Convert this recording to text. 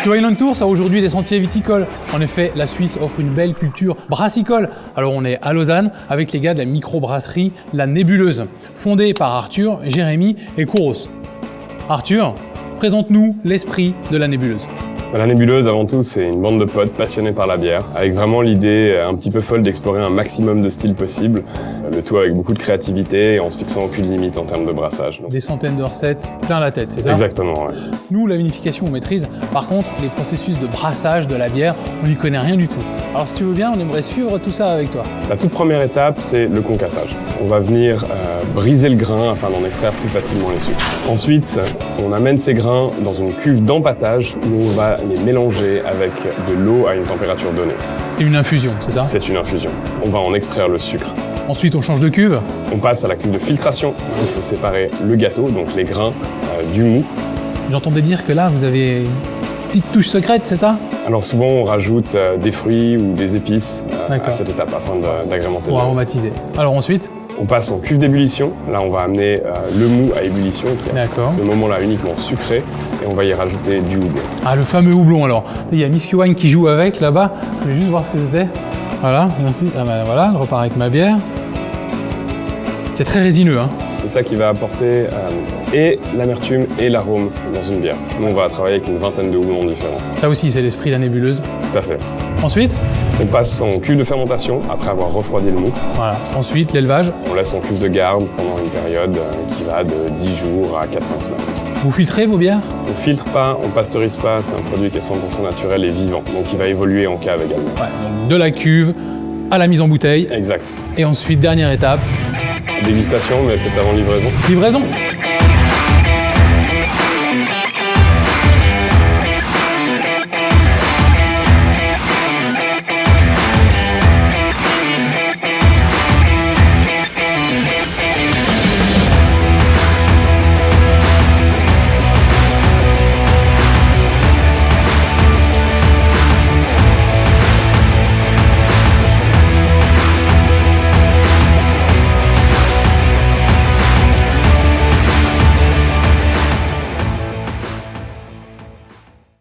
Le Highland Tour sort aujourd'hui des sentiers viticoles. En effet, la Suisse offre une belle culture brassicole. Alors on est à Lausanne avec les gars de la microbrasserie La Nébuleuse, fondée par Arthur, Jérémy et Kouros. Arthur, présente-nous l'esprit de La Nébuleuse. La Nébuleuse, avant tout, c'est une bande de potes passionnés par la bière, avec vraiment l'idée un petit peu folle d'explorer un maximum de styles possibles, le tout avec beaucoup de créativité et en se fixant aucune limite en termes de brassage. Des centaines de recettes, plein la tête, c'est ça? Exactement, ouais. Nous, la vinification, on maîtrise. Par contre, les processus de brassage de la bière, on n'y connaît rien du tout. Alors si tu veux bien, on aimerait suivre tout ça avec toi. La toute première étape, c'est le concassage. On va venir briser le grain afin d'en extraire plus facilement les sucres. Ensuite, on amène ces grains dans une cuve d'empâtage où on va les mélanger avec de l'eau à une température donnée. C'est une infusion, c'est ça? C'est une infusion. On va en extraire le sucre. Ensuite, on change de cuve. On passe à la cuve de filtration. Il faut séparer le gâteau, donc les grains, du mou. J'entendais dire que là, vous avez une petite touche secrète, c'est ça? Alors souvent, on rajoute des fruits ou des épices à cette étape afin d'agrémenter. Pour aromatiser. Alors ensuite? On passe en cuve d'ébullition. Là, on va amener le mou à ébullition, qui est à ce moment-là uniquement sucré, et on va y rajouter du houblon. Ah, le fameux houblon alors. Il y a Miss Wine qui joue avec là-bas. Je vais juste voir ce que c'était. Voilà, merci. Ah ben voilà, je repars avec ma bière. C'est très résineux, hein. C'est ça qui va apporter et l'amertume et l'arôme dans une bière. Nous, on va travailler avec une vingtaine de houblons différents. Ça aussi, c'est l'esprit de La Nébuleuse. Tout à fait. Ensuite? On passe en cuve de fermentation après avoir refroidi le mou. Voilà. Ensuite, l'élevage. On laisse en cuve de garde pendant une période qui va de 10 jours à 4-5 semaines. Vous filtrez vos bières? On filtre pas, on pasteurise pas, c'est un produit qui est 100% naturel et vivant, donc il va évoluer en cave également. Ouais, donc de la cuve à la mise en bouteille. Exact. Et ensuite, dernière étape. Dégustation, mais peut-être avant livraison. Livraison.